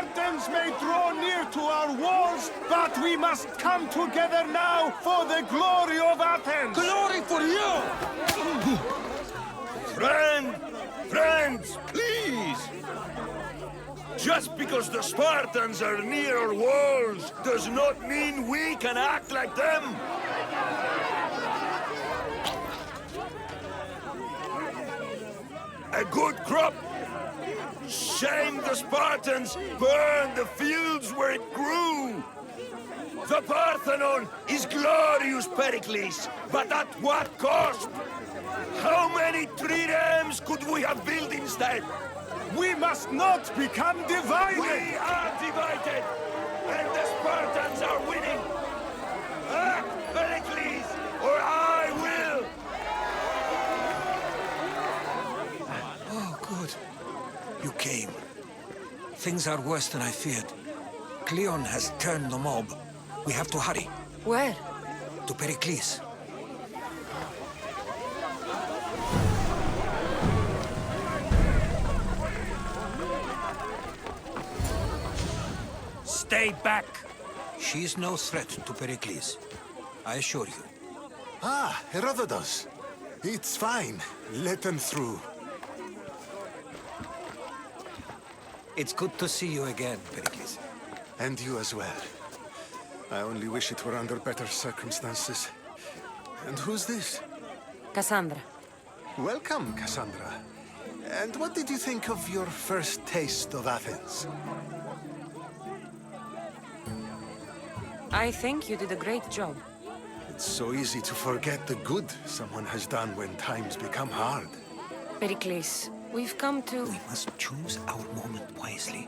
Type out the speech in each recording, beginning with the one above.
Spartans may draw near to our walls, but we must come together now for the glory of Athens! Glory for you! Friends, please! Just because the Spartans are near our walls does not mean we can act like them! A good crop! Shame the Spartans burned the fields where it grew! The Parthenon is glorious, Pericles, but at what cost? How many triremes could we have built instead? We must not become divided! We are divided! And the Spartans are winning! Act, Pericles, or I will! Oh, good. You came. Things are worse than I feared. Cleon has turned the mob. We have to hurry. Where? To Pericles. Stay back! She's no threat to Pericles. I assure you. Ah, Herodotus. It's fine. Let them through. It's good to see you again, Pericles. And you as well. I only wish it were under better circumstances. And who's this? Kassandra. Welcome, Kassandra. And what did you think of your first taste of Athens? I think you did a great job. It's so easy to forget the good someone has done when times become hard. Pericles, we've come to... We must choose our moment wisely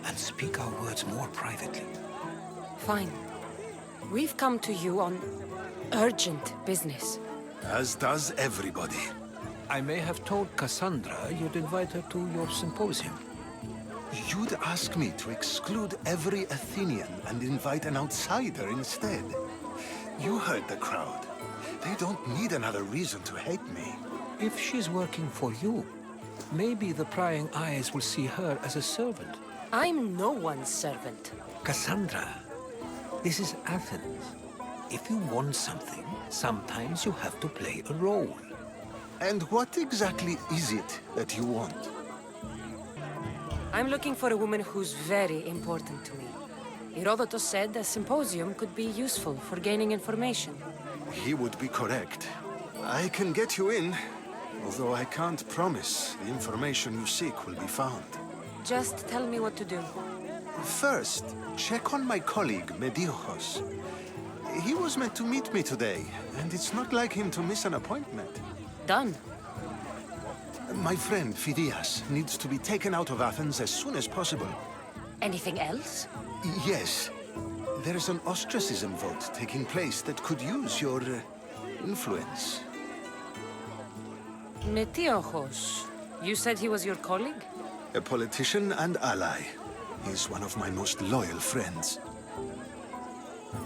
and speak our words more privately. Fine. We've come to you on urgent business. As does everybody. I may have told Kassandra you'd invite her to your symposium. You'd ask me to exclude every Athenian and invite an outsider instead. You heard the crowd. They don't need another reason to hate me. If she's working for you, maybe the prying eyes will see her as a servant. I'm no one's servant. Kassandra, this is Athens. If you want something, sometimes you have to play a role. And what exactly is it that you want? I'm looking for a woman who's very important to me. Herodotus said a symposium could be useful for gaining information. He would be correct. I can get you in, although I can't promise the information you seek will be found. Just tell me what to do. First, check on my colleague, Mediochos. He was meant to meet me today, and it's not like him to miss an appointment. Done. My friend, Phidias, needs to be taken out of Athens as soon as possible. Anything else? Yes. There's an ostracism vote taking place that could use your influence. Metiochos. You said he was your colleague? A politician and ally. He's one of my most loyal friends.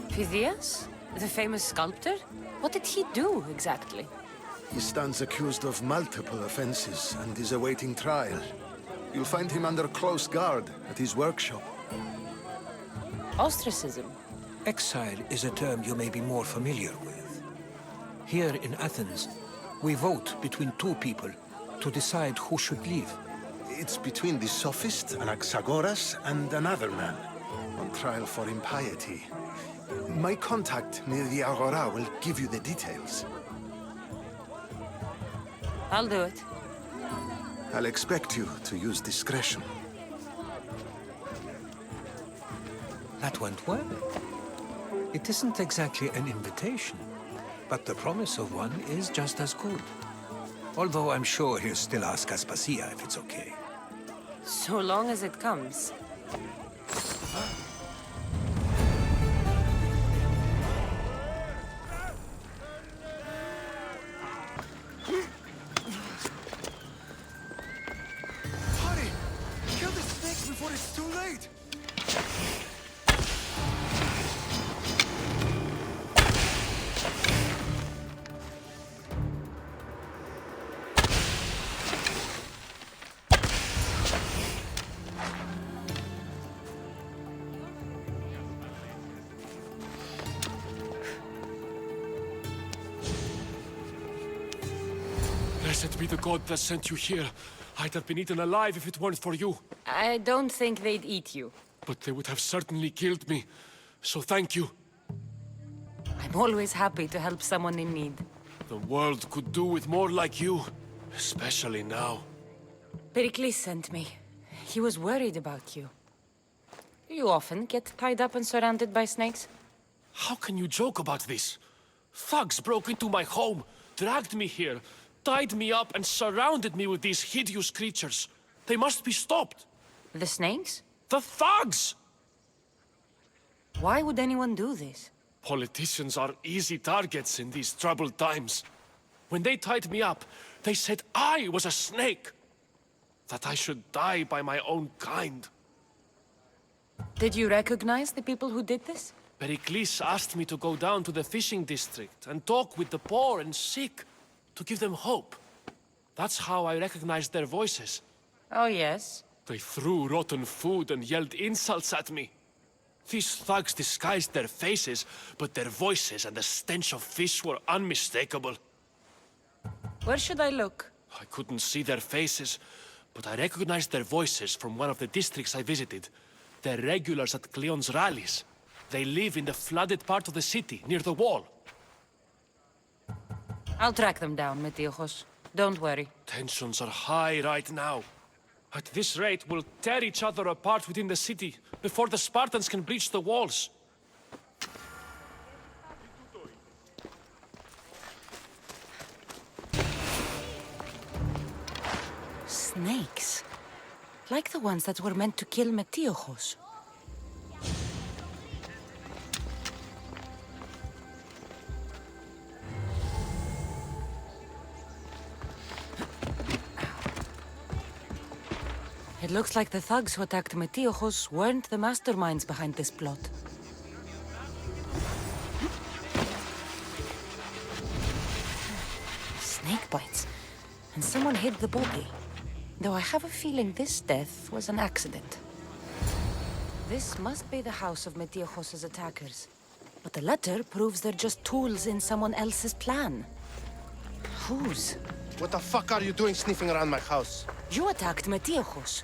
Phidias? The famous sculptor? What did he do, exactly? He stands accused of multiple offenses and is awaiting trial. You'll find him under close guard at his workshop. Ostracism? Exile is a term you may be more familiar with. Here in Athens, we vote between two people to decide who should leave. It's between the sophist, Anaxagoras, and another man, on trial for impiety. My contact near the Agora will give you the details. I'll do it. I'll expect you to use discretion. That went well. It isn't exactly an invitation, but the promise of one is just as good. Although I'm sure he'll still ask Aspasia if it's okay. So long as it comes. Hurry! Kill the snakes before it's too late! Blessed be the god that sent you here. I'd have been eaten alive if it weren't for you. I don't think they'd eat you. But they would have certainly killed me. So thank you. I'm always happy to help someone in need. The world could do with more like you. Especially now. Pericles sent me. He was worried about you. You often get tied up and surrounded by snakes? How can you joke about this? Thugs broke into my home, dragged me here, tied me up and surrounded me with these hideous creatures. They must be stopped. The snakes? The thugs! Why would anyone do this? Politicians are easy targets in these troubled times. When they tied me up, they said I was a snake. That I should die by my own kind. Did you recognize the people who did this? Pericles asked me to go down to the fishing district and talk with the poor and sick, to give them hope. That's how I recognized their voices. Oh, yes. They threw rotten food and yelled insults at me. These thugs disguised their faces, but their voices and the stench of fish were unmistakable. Where should I look? I couldn't see their faces, but I recognized their voices from one of the districts I visited. They're regulars at Cleon's rallies. They live in the flooded part of the city, near the wall. I'll track them down, Metiochos. Don't worry. Tensions are high right now. At this rate, we'll tear each other apart within the city, before the Spartans can breach the walls. Snakes. Like the ones that were meant to kill Metiochos. It looks like the thugs who attacked Metiochos weren't the masterminds behind this plot. Snake bites. And someone hid the body. Though I have a feeling this death was an accident. This must be the house of Metiochos' attackers. But the letter proves they're just tools in someone else's plan. Whose? What the fuck are you doing sniffing around my house? You attacked Metiochos.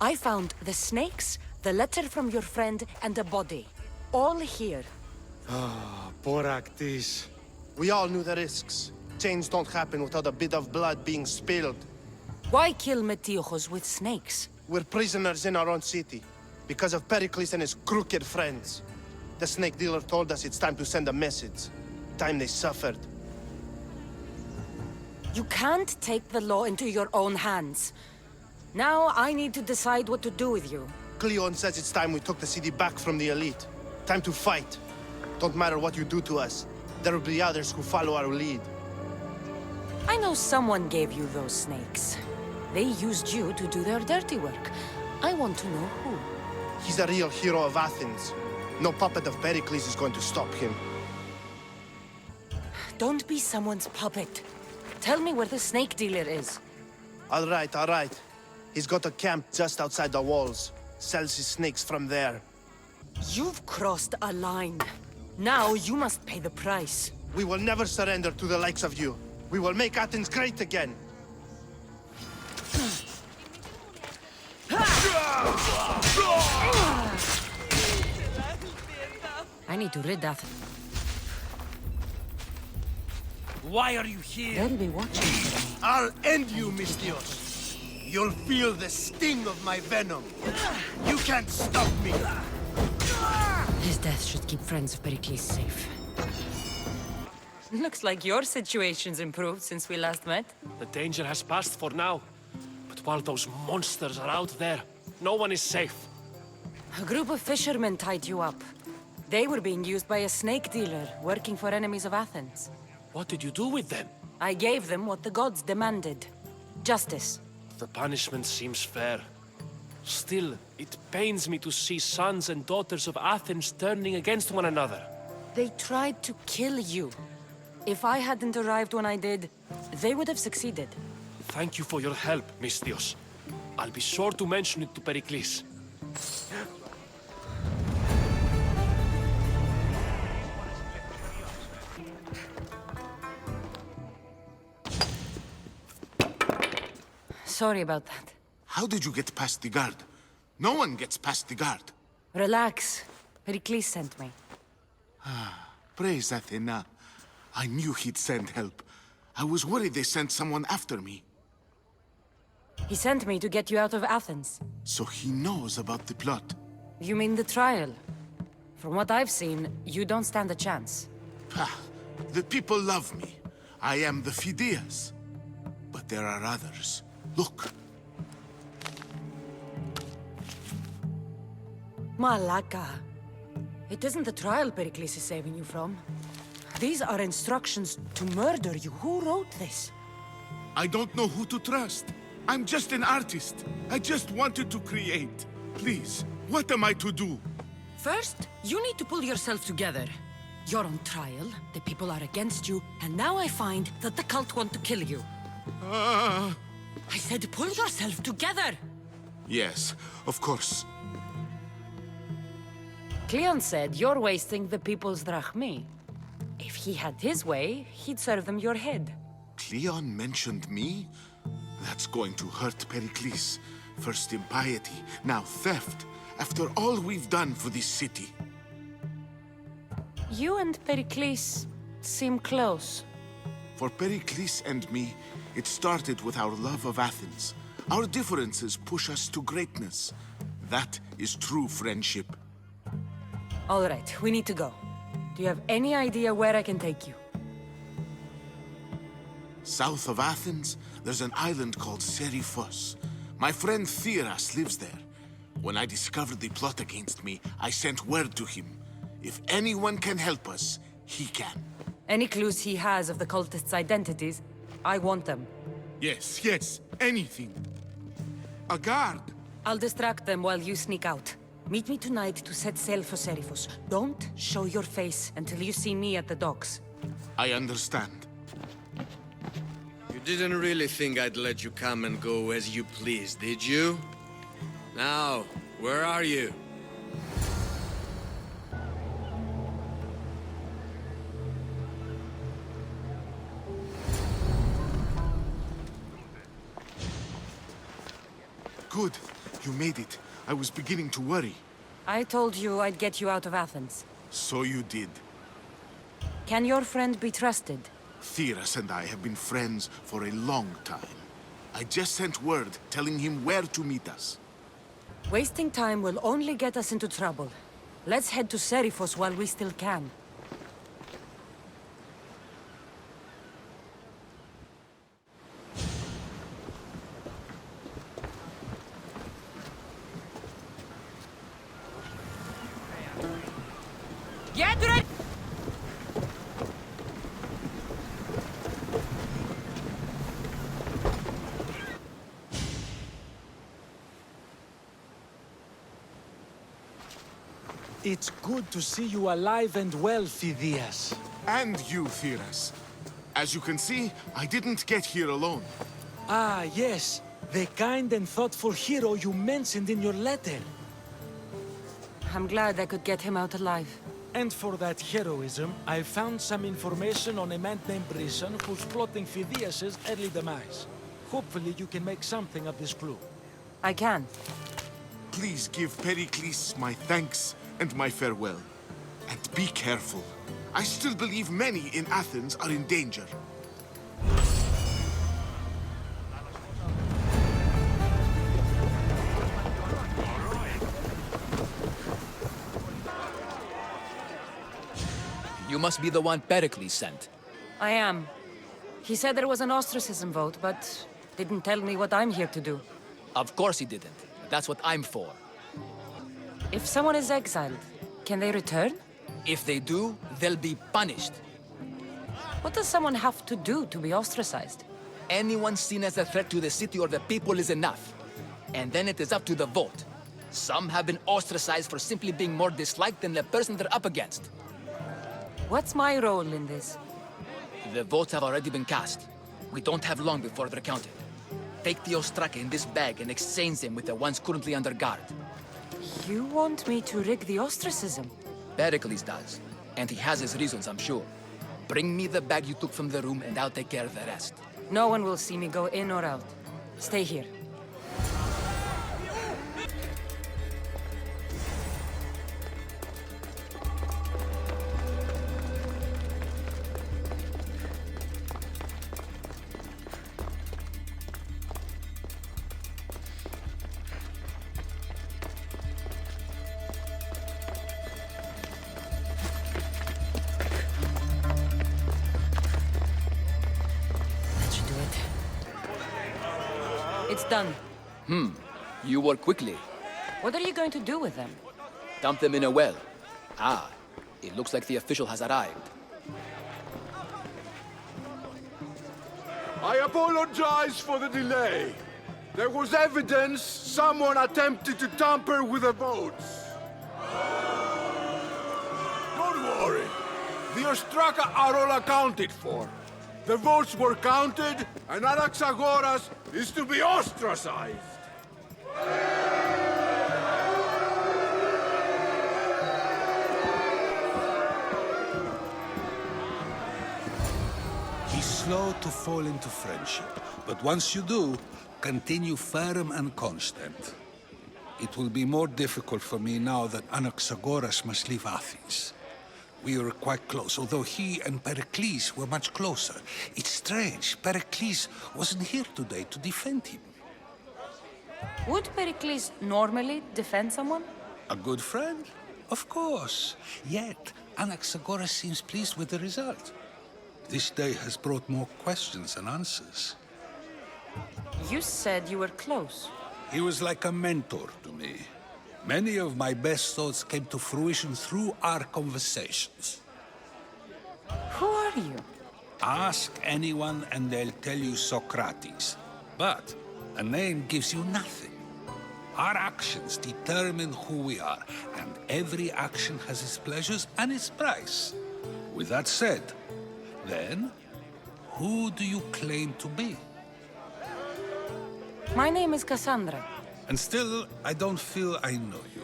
I found the snakes, the letter from your friend, and a body. All here. Boraktis. We all knew the risks. Change don't happen without a bit of blood being spilled. Why kill Metiochos with snakes? We're prisoners in our own city. Because of Pericles and his crooked friends. The snake dealer told us it's time to send a message. Time they suffered. You can't take the law into your own hands. Now I need to decide what to do with you. Cleon says it's time we took the city back from the elite. Time to fight. Don't matter what you do to us. There will be others who follow our lead. I know someone gave you those snakes. They used you to do their dirty work. I want to know who. He's a real hero of Athens. No puppet of Pericles is going to stop him. Don't be someone's puppet. Tell me where the snake dealer is. All right. He's got a camp just outside the walls. Sells his snakes from there. You've crossed a line. Now you must pay the price. We will never surrender to the likes of you. We will make Athens great again. I need to rid Athens. Why are you here? They'll be watching. I'll end you, Mystios. You'll feel the sting of my venom. You can't stop me. His death should keep friends of Pericles safe. Looks like your situation's improved since we last met. The danger has passed for now. But while those monsters are out there, no one is safe. A group of fishermen tied you up. They were being used by a snake dealer working for enemies of Athens. What did you do with them? I gave them what the gods demanded. Justice. The punishment seems fair. Still, it pains me to see sons and daughters of Athens turning against one another. They tried to kill you. If I hadn't arrived when I did, they would have succeeded. Thank you for your help, Mystios. I'll be sure to mention it to Pericles. Sorry about that. How did you get past the guard? No one gets past the guard. Relax. Pericles sent me. Praise Athena. I knew he'd send help. I was worried they sent someone after me. He sent me to get you out of Athens. So he knows about the plot. You mean the trial? From what I've seen, you don't stand a chance. Ha! The people love me. I am the Phidias. But there are others. Look. Malaka. It isn't the trial Pericles is saving you from. These are instructions to murder you. Who wrote this? I don't know who to trust. I'm just an artist. I just wanted to create. Please, what am I to do? First, you need to pull yourself together. You're on trial, the people are against you, and now I find that the cult want to kill you. I said pull yourself together! Yes, of course. Cleon said you're wasting the people's drachmi. If he had his way, he'd serve them your head. Cleon mentioned me? That's going to hurt Pericles. First impiety, now theft. After all we've done for this city. You and Pericles seem close. For Pericles and me, it started with our love of Athens. Our differences push us to greatness. That is true friendship. All right, we need to go. Do you have any idea where I can take you? South of Athens, there's an island called Seriphos. My friend Theras lives there. When I discovered the plot against me, I sent word to him. If anyone can help us, he can. Any clues he has of the cultists' identities, I want them. Yes, yes, anything. A guard. I'll distract them while you sneak out. Meet me tonight to set sail for Seriphos. Don't show your face until you see me at the docks. I understand. You didn't really think I'd let you come and go as you please, did you? Now, where are you? Good. You made it. I was beginning to worry. I told you I'd get you out of Athens. So you did. Can your friend be trusted? Theras and I have been friends for a long time. I just sent word telling him where to meet us. Wasting time will only get us into trouble. Let's head to Seriphos while we still can. Get ready! It's good to see you alive and well, Phidias. And you, Theras. As you can see, I didn't get here alone. Ah, yes. The kind and thoughtful hero you mentioned in your letter. I'm glad I could get him out alive. And for that heroism, I found some information on a man named Brisson who's plotting Phidias' early demise. Hopefully you can make something of this clue. I can. Please give Pericles my thanks and my farewell. And be careful. I still believe many in Athens are in danger. You must be the one Pericles sent. I am. He said there was an ostracism vote, but didn't tell me what I'm here to do. Of course he didn't. That's what I'm for. If someone is exiled, can they return? If they do, they'll be punished. What does someone have to do to be ostracized? Anyone seen as a threat to the city or the people is enough. And then it is up to the vote. Some have been ostracized for simply being more disliked than the person they're up against. What's my role in this? The votes have already been cast. We don't have long before they're counted. Take the ostraka in this bag and exchange them with the ones currently under guard. You want me to rig the ostracism? Pericles does. And he has his reasons, I'm sure. Bring me the bag you took from the room and I'll take care of the rest. No one will see me go in or out. Stay here. That should do it. It's done. You work quickly. What are you going to do with them? Dump them in a well. Ah, it looks like the official has arrived. I apologize for the delay. There was evidence someone attempted to tamper with the votes. Don't worry. The Ostraka are all accounted for. The votes were counted, and Anaxagoras is to be ostracized. He's slow to fall into friendship, but once you do, continue firm and constant. It will be more difficult for me now that Anaxagoras must leave Athens. We were quite close, although he and Pericles were much closer. It's strange, Pericles wasn't here today to defend him. Would Pericles normally defend someone? A good friend? Of course. Yet, Anaxagoras seems pleased with the result. This day has brought more questions than answers. You said you were close. He was like a mentor to me. Many of my best thoughts came to fruition through our conversations. Who are you? Ask anyone and they'll tell you Socrates. But a name gives you nothing. Our actions determine who we are, and every action has its pleasures and its price. With that said, then, who do you claim to be? My name is Kassandra. And still, I don't feel I know you.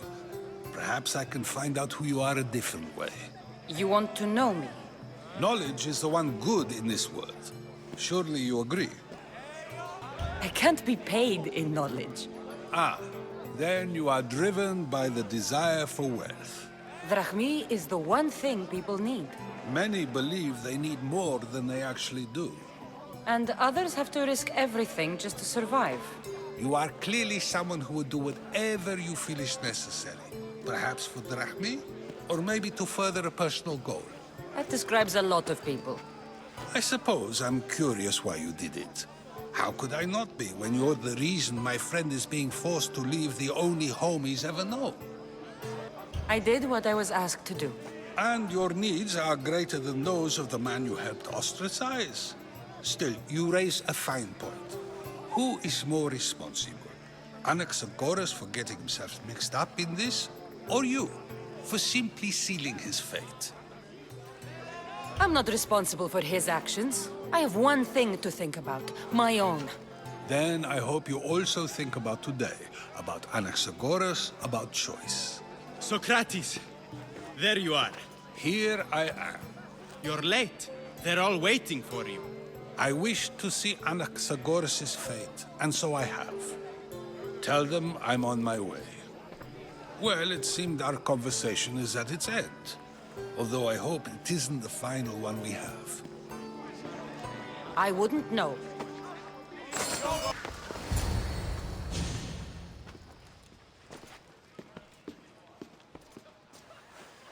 Perhaps I can find out who you are a different way. You want to know me? Knowledge is the one good in this world. Surely you agree? I can't be paid in knowledge. Ah, then you are driven by the desire for wealth. Drachmi is the one thing people need. Many believe they need more than they actually do. And others have to risk everything just to survive. You are clearly someone who would do whatever you feel is necessary. Perhaps for drachmi, or maybe to further a personal goal. That describes a lot of people. I suppose I'm curious why you did it. How could I not be when you're the reason my friend is being forced to leave the only home he's ever known? I did what I was asked to do. And your needs are greater than those of the man you helped ostracize. Still, you raise a fine point. Who is more responsible? Anaxagoras for getting himself mixed up in this? Or you, for simply sealing his fate? I'm not responsible for his actions. I have one thing to think about, my own. Then I hope you also think about today, about Anaxagoras, about choice. Socrates! There you are. Here I am. You're late. They're all waiting for you. I wish to see Anaxagoras' fate, and so I have. Tell them I'm on my way. Well, it seemed our conversation is at its end. Although I hope it isn't the final one we have. I wouldn't know.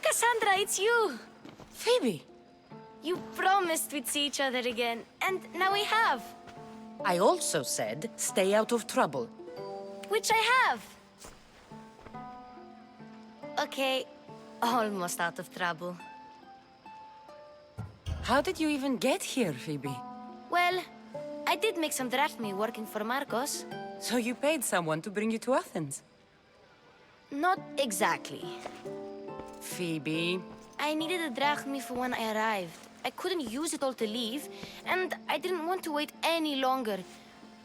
Kassandra, it's you! Phoebe! You promised we'd see each other again, and now we have. I also said, stay out of trouble. Which I have. Okay, almost out of trouble. How did you even get here, Phoebe? Well, I did make some drachmi working for Marcos. So you paid someone to bring you to Athens? Not exactly. Phoebe... I needed a drachmi for when I arrived. I couldn't use it all to leave, and I didn't want to wait any longer.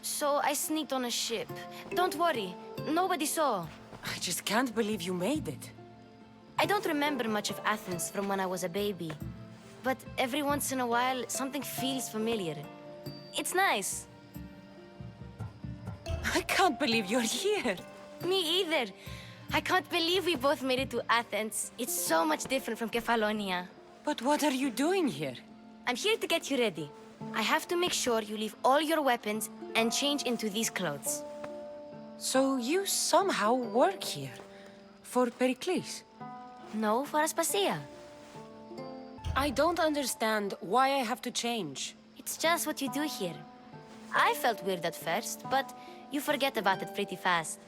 So I sneaked on a ship. Don't worry, nobody saw. I just can't believe you made it. I don't remember much of Athens from when I was a baby. But every once in a while, something feels familiar. It's nice. I can't believe you're here. Me either. I can't believe we both made it to Athens. It's so much different from Kefalonia. But what are you doing here? I'm here to get you ready. I have to make sure you leave all your weapons and change into these clothes. So you somehow work here? For Pericles? No, for Aspasia. I don't understand why I have to change. It's just what you do here. I felt weird at first, but you forget about it pretty fast.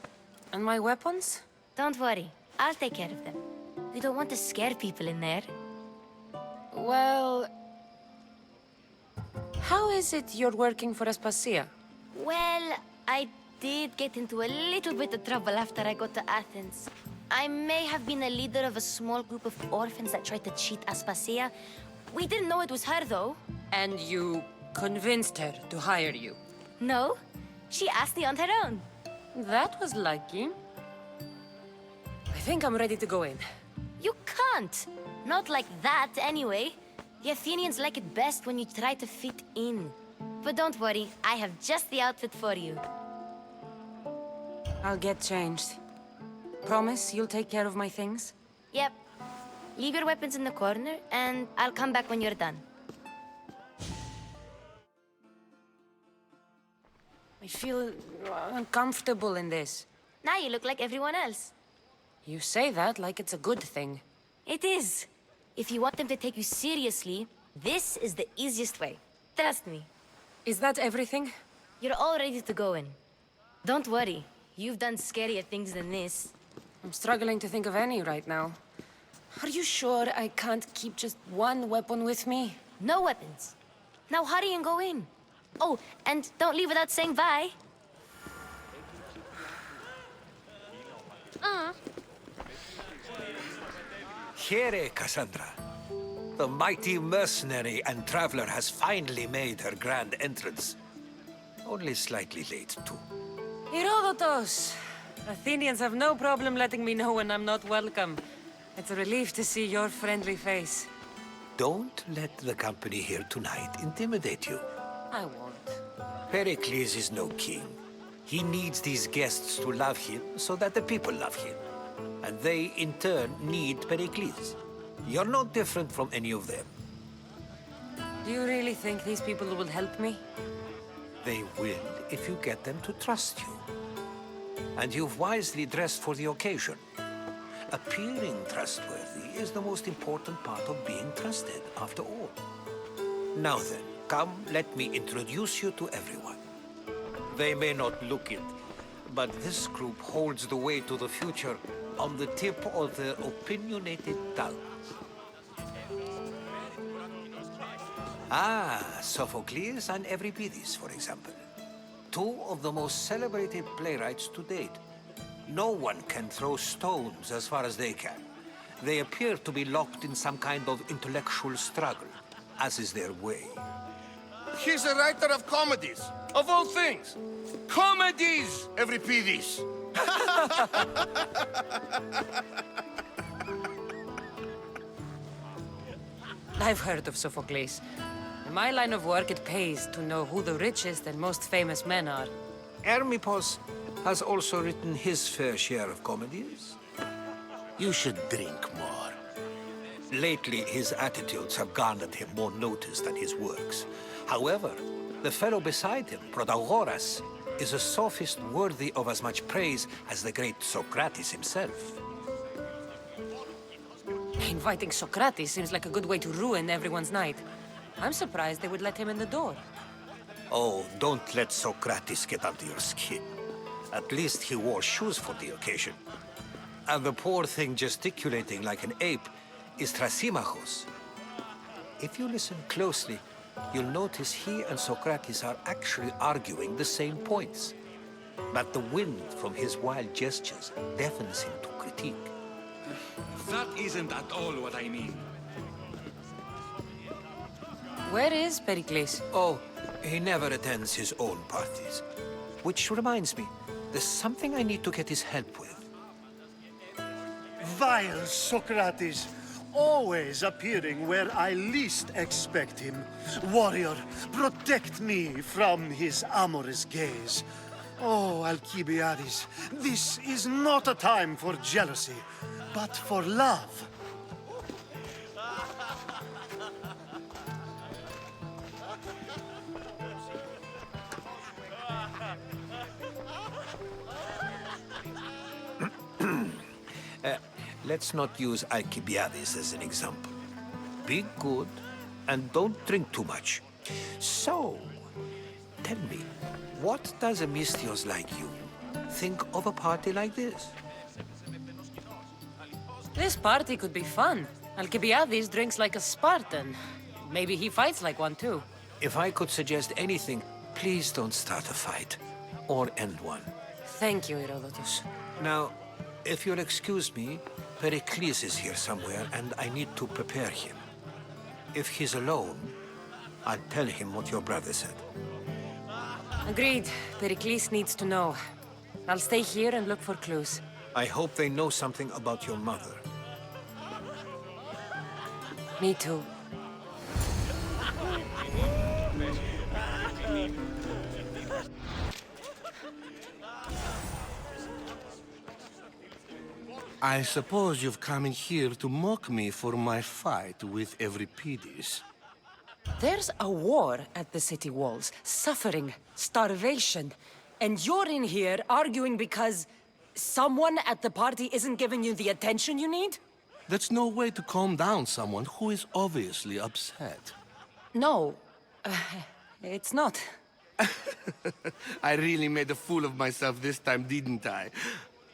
And my weapons? Don't worry, I'll take care of them. We don't want to scare people in there. Well... How is it you're working for Aspasia? Well, I did get into a little bit of trouble after I got to Athens. I may have been a leader of a small group of orphans that tried to cheat Aspasia. We didn't know it was her, though. And you convinced her to hire you? No, she asked me on her own. That was lucky. I think I'm ready to go in. You can't. Not like that, anyway. The Athenians like it best when you try to fit in. But don't worry, I have just the outfit for you. I'll get changed. Promise you'll take care of my things? Yep. Leave your weapons in the corner, and I'll come back when you're done. I feel uncomfortable in this. Now you look like everyone else. You say that like it's a good thing. It is. If you want them to take you seriously, this is the easiest way. Trust me. Is that everything? You're all ready to go in. Don't worry. You've done scarier things than this. I'm struggling to think of any right now. Are you sure I can't keep just one weapon with me? No weapons. Now hurry and go in. Oh, and don't leave without saying bye. Here, Kassandra. The mighty mercenary and traveler has finally made her grand entrance. Only slightly late, too. Herodotos! Athenians have no problem letting me know when I'm not welcome. It's a relief to see your friendly face. Don't let the company here tonight intimidate you. I won't. Pericles is no king. He needs these guests to love him so that the people love him. And they, in turn, need Pericles. You're no different from any of them. Do you really think these people will help me? They will if you get them to trust you. And you've wisely dressed for the occasion. Appearing trustworthy is the most important part of being trusted, after all. Now then, come, let me introduce you to everyone. They may not look it, but this group holds the way to the future on the tip of their opinionated tongues. Sophocles and Euripides, for example. Two of the most celebrated playwrights to date. No one can throw stones as far as they can. They appear to be locked in some kind of intellectual struggle, as is their way. He's a writer of comedies, of all things. Comedies, Euripides. I've heard of Sophocles. In my line of work, it pays to know who the richest and most famous men are. Hermippos has also written his fair share of comedies. You should drink more. Lately, his attitudes have garnered him more notice than his works. However, the fellow beside him, Protagoras, is a sophist worthy of as much praise as the great Socrates himself. Inviting Socrates seems like a good way to ruin everyone's night. I'm surprised they would let him in the door. Oh, don't let Socrates get under your skin. At least he wore shoes for the occasion. And the poor thing gesticulating like an ape is Thrasymachos. If you listen closely, you'll notice he and Socrates are actually arguing the same points. But the wind from his wild gestures deafens him to critique. That isn't at all what I mean. Where is Pericles? Oh, he never attends his own parties. Which reminds me, there's something I need to get his help with. Vile Socrates, always appearing where I least expect him. Warrior, protect me from his amorous gaze. Oh, Alcibiades, this is not a time for jealousy, but for love. Let's not use Alcibiades as an example. Be good and don't drink too much. So, tell me, what does a Misthios like you think of a party like this? This party could be fun. Alcibiades drinks like a Spartan. Maybe he fights like one too. If I could suggest anything, please don't start a fight or end one. Thank you, Herodotus. Now, if you'll excuse me, Pericles is here somewhere and I need to prepare him. If he's alone, I'll tell him what your brother said. Agreed. Pericles needs to know. I'll stay here and look for clues. I hope they know something about your mother. Me too. I suppose you've come in here to mock me for my fight with Euripides. There's a war at the city walls, suffering, starvation. And you're in here arguing because someone at the party isn't giving you the attention you need? That's no way to calm down someone who is obviously upset. No, it's not. I really made a fool of myself this time, didn't I?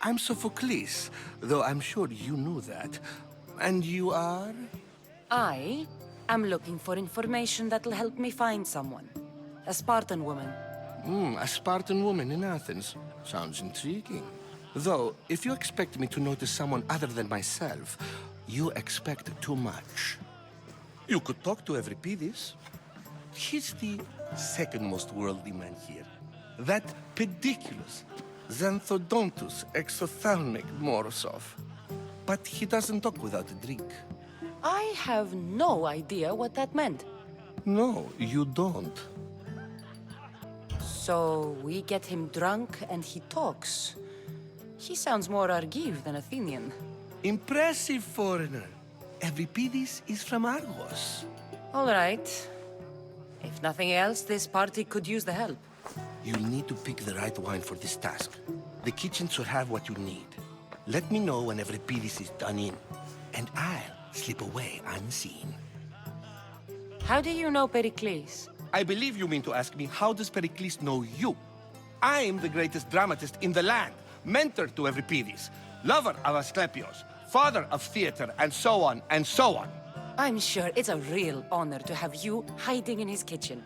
I'm Sophocles, though I'm sure you knew that. And you are? I am looking for information that'll help me find someone. A Spartan woman. A Spartan woman in Athens. Sounds intriguing. Though, if you expect me to notice someone other than myself, you expect too much. You could talk to Euripides. He's the second most worldly man here. That pediculous, Xanthodontus exophthalmic Morosov. But he doesn't talk without a drink. I have no idea what that meant. No, you don't. So we get him drunk and he talks. He sounds more Argive than Athenian. Impressive, foreigner. Euripides is from Argos. All right. If nothing else, this party could use the help. You'll need to pick the right wine for this task. The kitchen should have what you need. Let me know when Euripides is done in, and I'll slip away unseen. How do you know Pericles? I believe you mean to ask me, how does Pericles know you? I'm the greatest dramatist in the land, mentor to Euripides, lover of Asclepios, father of theater, and so on, and so on. I'm sure it's a real honor to have you hiding in his kitchen.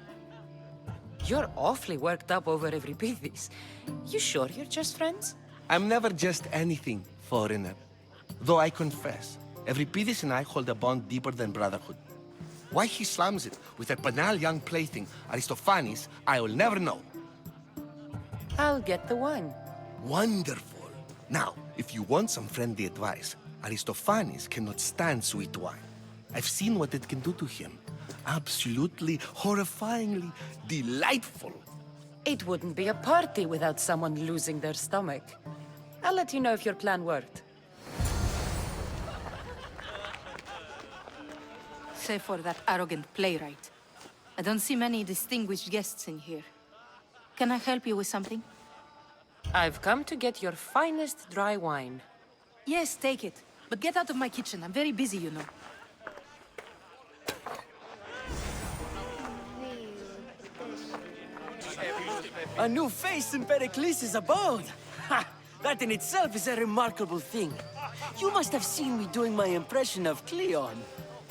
You're awfully worked up over Euripides. You sure you're just friends? I'm never just anything, foreigner. Though I confess, Euripides and I hold a bond deeper than brotherhood. Why he slams it with a banal young plaything, Aristophanes, I will never know. I'll get the wine. Wonderful. Now, if you want some friendly advice, Aristophanes cannot stand sweet wine. I've seen what it can do to him. Absolutely, horrifyingly delightful. It wouldn't be a party without someone losing their stomach. I'll let you know if your plan worked. Save for that arrogant playwright. I don't see many distinguished guests in here. Can I help you with something? I've come to get your finest dry wine. Yes, take it. But get out of my kitchen. I'm very busy, you know. A new face in Pericles' abode! Ha! That in itself is a remarkable thing. You must have seen me doing my impression of Cleon.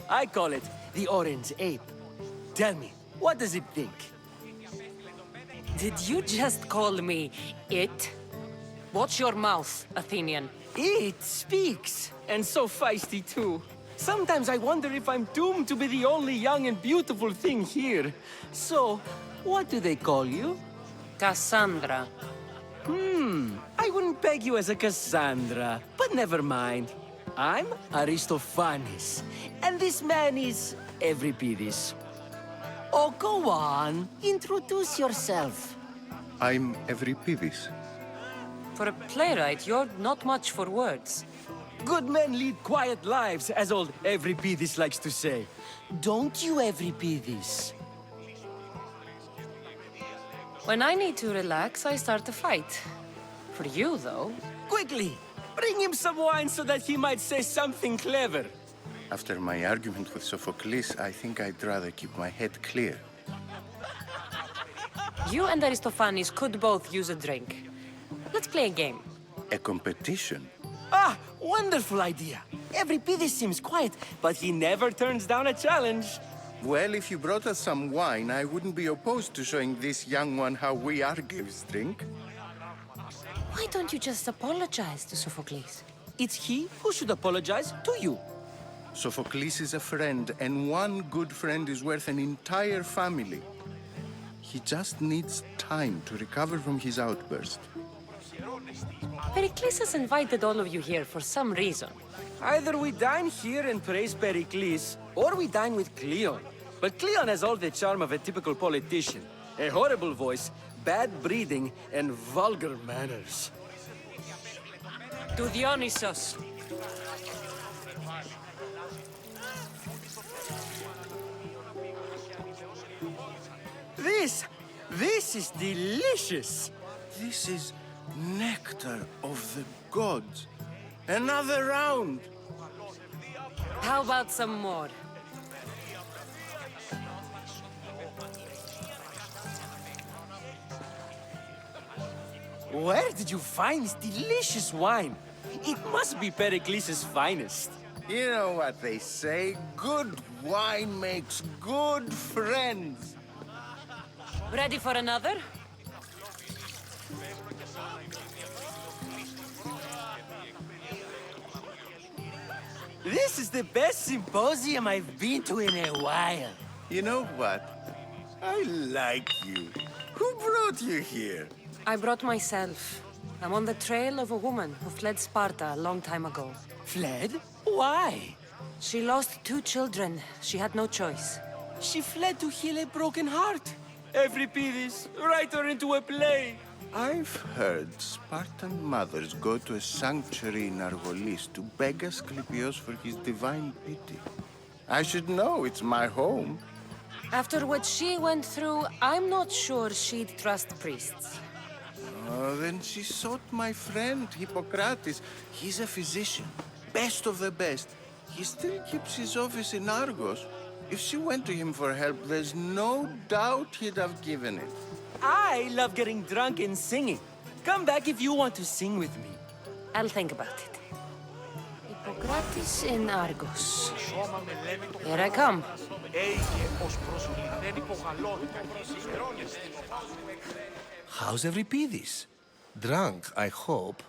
I call it the Orange Ape. Tell me, what does it think? Did you just call me it? Watch your mouth, Athenian. It speaks, and so feisty too. Sometimes I wonder if I'm doomed to be the only young and beautiful thing here. So, what do they call you? Kassandra. I wouldn't peg you as a Kassandra, but never mind. I'm Aristophanes, and this man is Euripides. Oh, go on. Introduce yourself. I'm Euripides. For a playwright, you're not much for words. Good men lead quiet lives, as old Euripides likes to say. Don't you, Euripides? When I need to relax, I start a fight. For you, though... Quickly! Bring him some wine so that he might say something clever. After my argument with Sophocles, I think I'd rather keep my head clear. You and Aristophanes could both use a drink. Let's play a game. A competition? Ah, wonderful idea. Euripides seems quiet, but he never turns down a challenge. Well, if you brought us some wine, I wouldn't be opposed to showing this young one how we Argives drink. Why don't you just apologize to Sophocles? It's he who should apologize to you. Sophocles is a friend, and one good friend is worth an entire family. He just needs time to recover from his outburst. Pericles has invited all of you here for some reason. Either we dine here and praise Pericles, or we dine with Cleon. But Cleon has all the charm of a typical politician. A horrible voice, bad breeding, and vulgar manners. To Dionysos. This is delicious. This is nectar of the gods. Another round. How about some more? Where did you find this delicious wine? It must be Pericles' finest. You know what they say, good wine makes good friends. Ready for another? This is the best symposium I've been to in a while. You know what? I like you. Who brought you here? I brought myself. I'm on the trail of a woman who fled Sparta a long time ago. Fled? Why? She lost 2 children. She had no choice. She fled to heal a broken heart. Euripides, write her into a play. I've heard Spartan mothers go to a sanctuary in Argolis to beg Asclepios for his divine pity. I should know, it's my home. After what she went through, I'm not sure she'd trust priests. Oh, then she sought my friend, Hippocrates. He's a physician, best of the best. He still keeps his office in Argos. If she went to him for help, there's no doubt he'd have given it. I love getting drunk and singing. Come back if you want to sing with me. I'll think about it. Hippocrates in Argos. Here I come. How's Euripides? Drunk, I hope.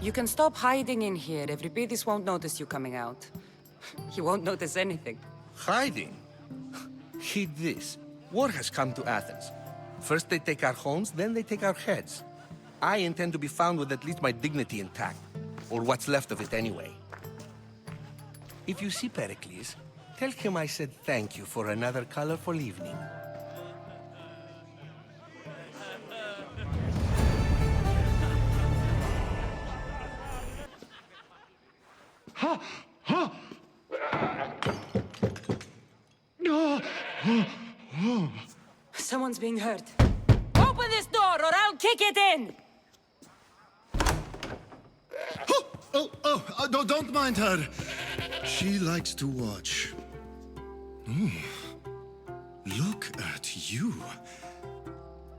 You can stop hiding in here. Euripides won't notice you coming out. He won't notice anything. Hiding? Heed this. War has come to Athens. First they take our homes, then they take our heads. I intend to be found with at least my dignity intact. Or what's left of it anyway. If you see Pericles, tell him I said thank you for another colorful evening. Someone's being hurt. Open this door or I'll kick it in! Oh, don't mind her. She likes to watch. Ooh. Look at you.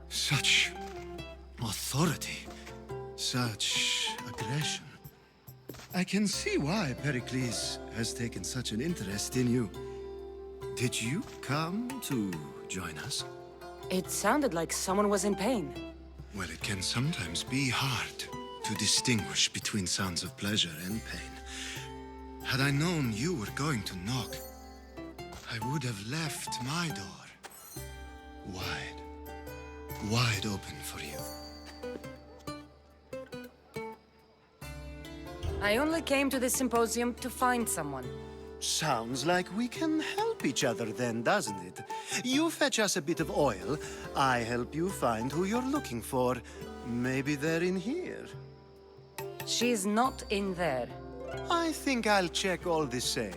Such authority. Such aggression. I can see why Pericles has taken such an interest in you. Did you come to join us? It sounded like someone was in pain. Well, it can sometimes be hard to distinguish between sounds of pleasure and pain. Had I known you were going to knock, I would have left my door wide open for you. I only came to this symposium to find someone. Sounds like we can help each other then, doesn't it? You fetch us a bit of oil, I help you find who you're looking for. Maybe they're in here. She's not in there. I think I'll check all the same.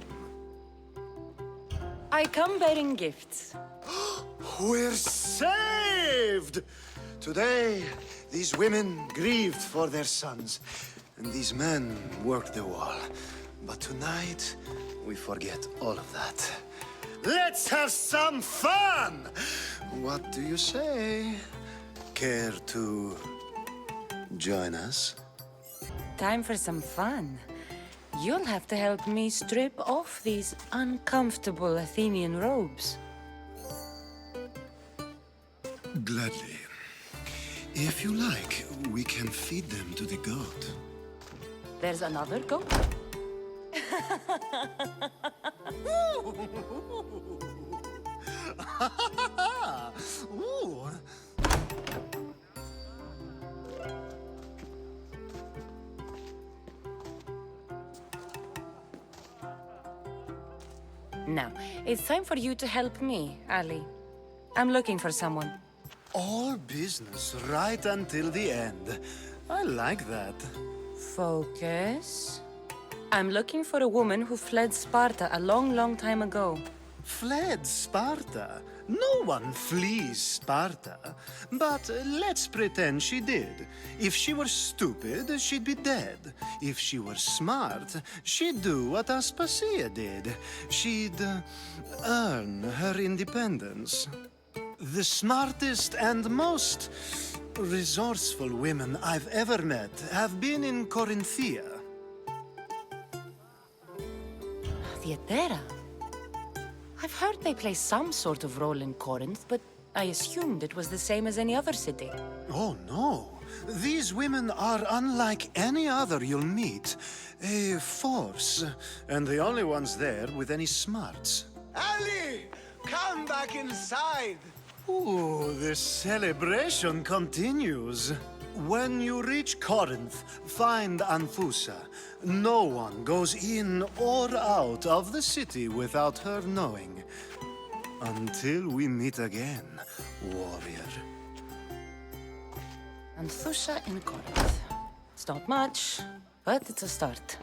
I come bearing gifts. We're saved! Today, these women grieved for their sons, and these men worked the wall. But tonight, we forget all of that. Let's have some fun! What do you say? Care to join us? Time for some fun. You'll have to help me strip off these uncomfortable Athenian robes. Gladly. If you like, we can feed them to the goat. There's another goat? Ooh. Now, it's time for you to help me, Ali. I'm looking for someone. All business right until the end. I like that. Focus. I'm looking for a woman who fled Sparta a long, long time ago. Fled Sparta? No one flees Sparta. But let's pretend she did. If she were stupid, she'd be dead. If she were smart, she'd do what Aspasia did. She'd earn her independence. The smartest and most resourceful women I've ever met have been in Corinthia. Theatera? I've heard they play some sort of role in Corinth, but I assumed it was the same as any other city. Oh, no. These women are unlike any other you'll meet. A force, and the only ones there with any smarts. Ali! Come back inside! Ooh, the celebration continues. When you reach Corinth, find Anfusa. No one goes in or out of the city without her knowing. Until we meet again, warrior. Anthusha in Corinth. It's not much, but it's a start.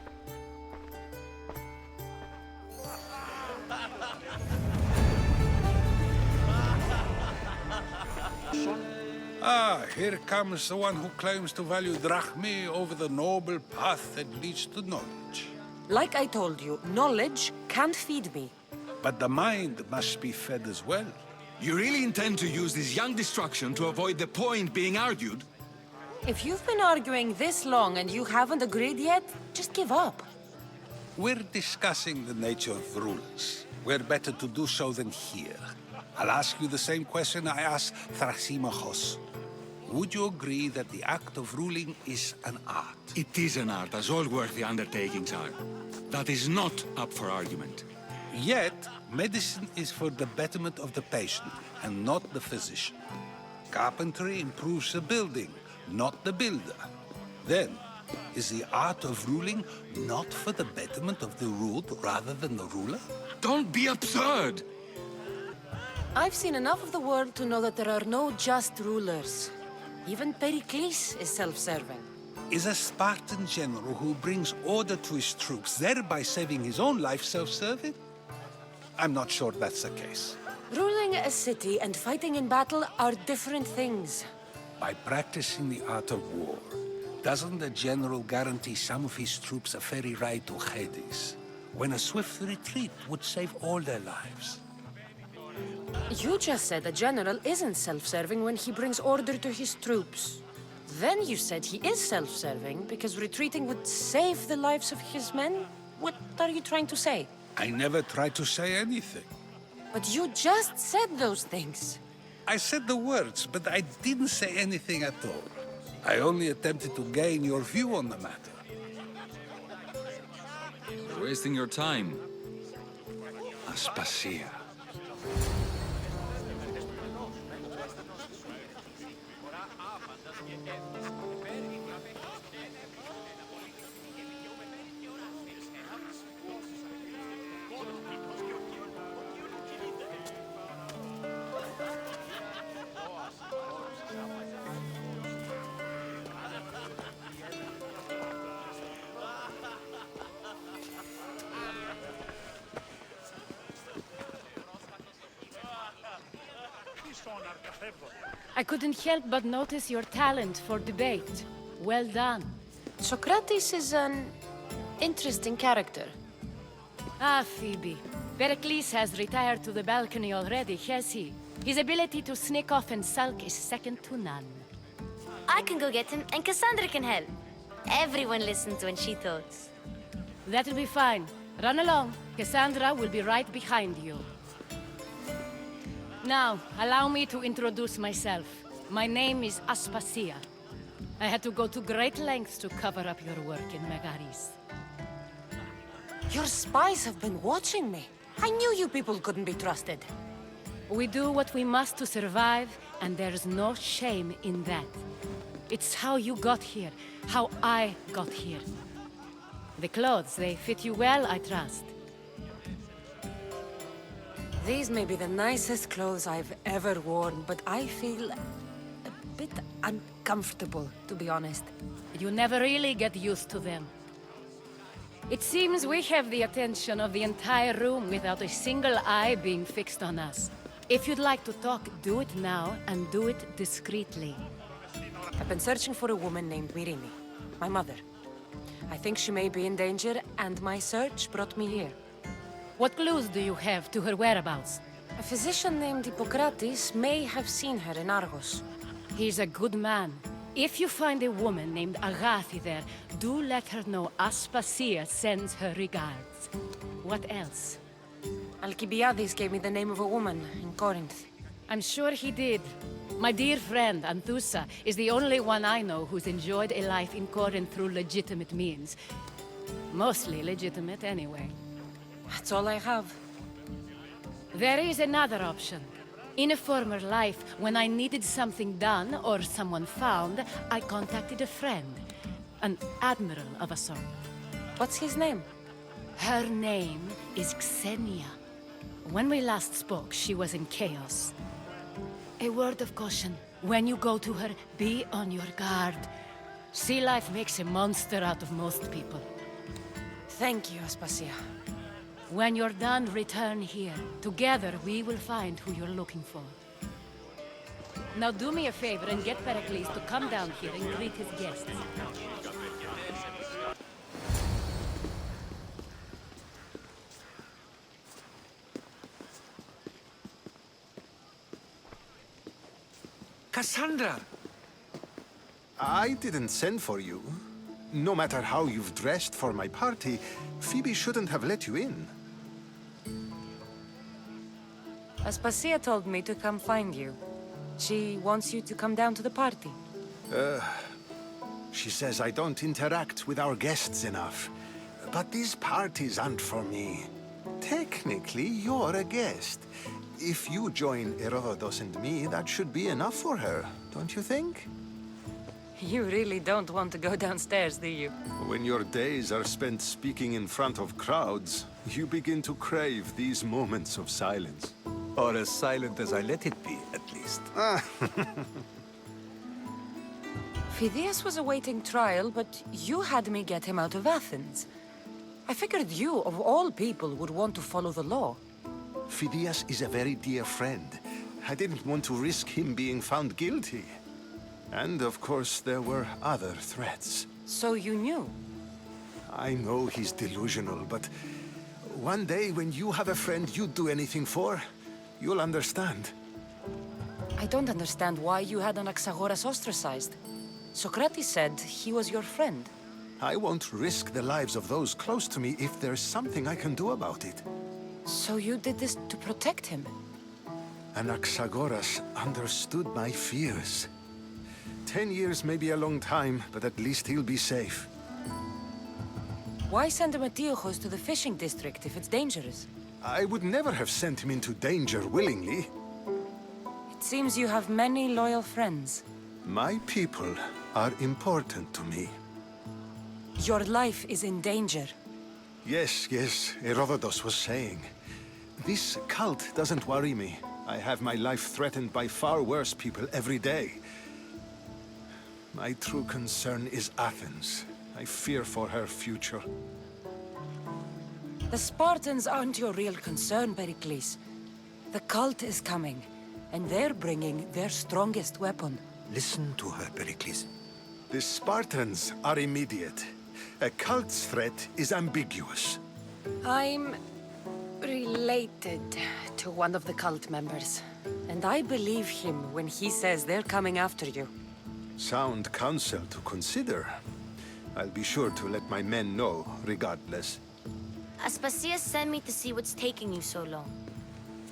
Ah, here comes the one who claims to value drachmae over the noble path that leads to knowledge. Like I told you, knowledge can't feed me. But the mind must be fed as well. You really intend to use this young destruction to avoid the point being argued? If you've been arguing this long and you haven't agreed yet, just give up. We're discussing the nature of rulers. Where better to do so than here? I'll ask you the same question I asked Thrasymachos. Would you agree that the act of ruling is an art? It is an art, as all worthy undertakings are. That is not up for argument. Yet, medicine is for the betterment of the patient, and not the physician. Carpentry improves the building, not the builder. Then, is the art of ruling not for the betterment of the ruled rather than the ruler? Don't be absurd! I've seen enough of the world to know that there are no just rulers. Even Pericles is self-serving. Is a Spartan general who brings order to his troops, thereby saving his own life, self-serving? I'm not sure that's the case. Ruling a city and fighting in battle are different things. By practicing the art of war, doesn't the general guarantee some of his troops a ferry ride to Hades, when a swift retreat would save all their lives? You just said a general isn't self-serving when he brings order to his troops. Then you said he is self-serving because retreating would save the lives of his men? What are you trying to say? I never tried to say anything. But you just said those things. I said the words, but I didn't say anything at all. I only attempted to gain your view on the matter. You're wasting your time. Aspasia. I couldn't help but notice your talent for debate. Well done. Socrates is an interesting character. Ah, Phoebe. Pericles has retired to the balcony already, has he? His ability to sneak off and sulk is second to none. I can go get him, and Kassandra can help. Everyone listens when she talks. That'll be fine. Run along. Kassandra will be right behind you. Now, allow me to introduce myself. My name is Aspasia. I had to go to great lengths to cover up your work in Megaris. Your spies have been watching me. I knew you people couldn't be trusted. We do what we must to survive, and there's no shame in that. It's how you got here, how I got here. The clothes, they fit you well, I trust. These may be the nicest clothes I've ever worn, but I feel a bit uncomfortable, to be honest. You never really get used to them. It seems we have the attention of the entire room without a single eye being fixed on us. If you'd like to talk, do it now, and do it discreetly. I've been searching for a woman named Myrine, my mother. I think she may be in danger, and my search brought me here. What clues do you have to her whereabouts? A physician named Hippocrates may have seen her in Argos. He's a good man. If you find a woman named Agathi there, do let her know Aspasia sends her regards. What else? Alcibiades gave me the name of a woman in Corinth. I'm sure he did. My dear friend, Anthusa, is the only one I know who's enjoyed a life in Corinth through legitimate means. Mostly legitimate, anyway. That's all I have. There is another option. In a former life, when I needed something done or someone found, I contacted a friend. An admiral of a sort. What's his name? Her name is Xenia. When we last spoke, she was in chaos. A word of caution. When you go to her, be on your guard. Sea life makes a monster out of most people. Thank you, Aspasia. When you're done, return here. Together, we will find who you're looking for. Now do me a favor and get Pericles to come down here and greet his guests. Kassandra! I didn't send for you. No matter how you've dressed for my party, Phoebe shouldn't have let you in. Aspasia told me to come find you. She wants you to come down to the party. She says I don't interact with our guests enough. But these parties aren't for me. Technically, you're a guest. If you join Herodotus and me, that should be enough for her, don't you think? You really don't want to go downstairs, do you? When your days are spent speaking in front of crowds, you begin to crave these moments of silence. Or as silent as I let it be, at least. Phidias was awaiting trial, but you had me get him out of Athens. I figured you, of all people, would want to follow the law. Phidias is a very dear friend. I didn't want to risk him being found guilty. And of course, there were other threats. So you knew? I know he's delusional, but one day when you have a friend you'd do anything for, you'll understand. I don't understand why you had Anaxagoras ostracized. Socrates said he was your friend. I won't risk the lives of those close to me if there's something I can do about it. So you did this to protect him? Anaxagoras understood my fears. 10 years may be a long time, but at least he'll be safe. Why send Antiochos to the fishing district if it's dangerous? I would never have sent him into danger willingly. It seems you have many loyal friends. My people are important to me. Your life is in danger. Yes, Herodotus was saying. This cult doesn't worry me. I have my life threatened by far worse people every day. My true concern is Athens. I fear for her future. The Spartans aren't your real concern, Pericles. The cult is coming, And they're bringing their strongest weapon. Listen to her, Pericles. The Spartans are immediate. A cult's threat is ambiguous. I'm related to one of the cult members. And I believe him when he says they're coming after you. Sound counsel to consider. I'll be sure to let my men know, regardless. Aspasia sent me to see what's taking you so long.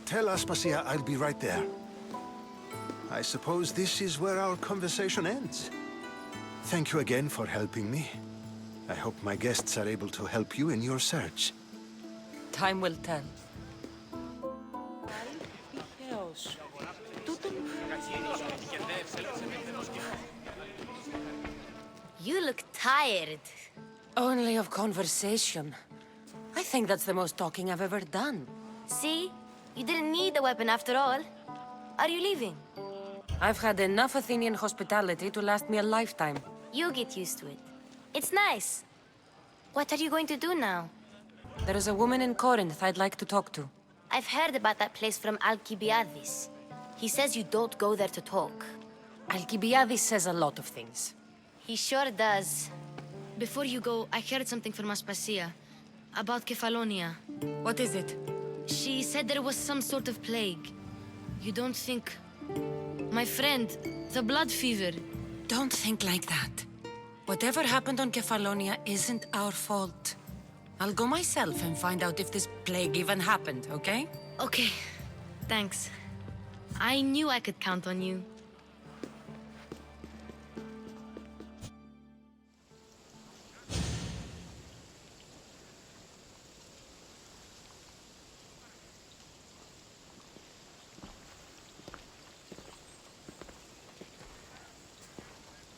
Tell Aspasia I'll be right there. I suppose this is where our conversation ends. Thank you again for helping me. I hope my guests are able to help you in your search. Time will tell. You look tired. Only of conversation. I think that's the most talking I've ever done. See? You didn't need the weapon after all. Are you leaving? I've had enough Athenian hospitality to last me a lifetime. You'll get used to it. It's nice. What are you going to do now? There is a woman in Corinth I'd like to talk to. I've heard about that place from Alcibiades. He says you don't go there to talk. Alcibiades says a lot of things. He sure does. Before you go, I heard something from Aspasia. About Kefalonia. What is it? She said there was some sort of plague. You don't think... My friend, the blood fever. Don't think like that. Whatever happened on Kefalonia isn't our fault. I'll go myself and find out if this plague even happened, okay? Okay. Thanks. I knew I could count on you.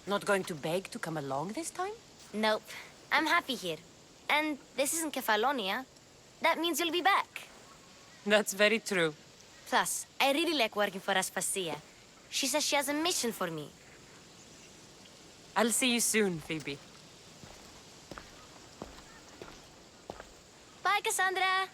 Not going to beg to come along this time? Nope. I'm happy here. And this isn't Kefalonia. That means you'll be back. That's very true. Plus, I really like working for Aspasia. She says she has a mission for me. I'll see you soon, Phoebe. Bye, Kassandra!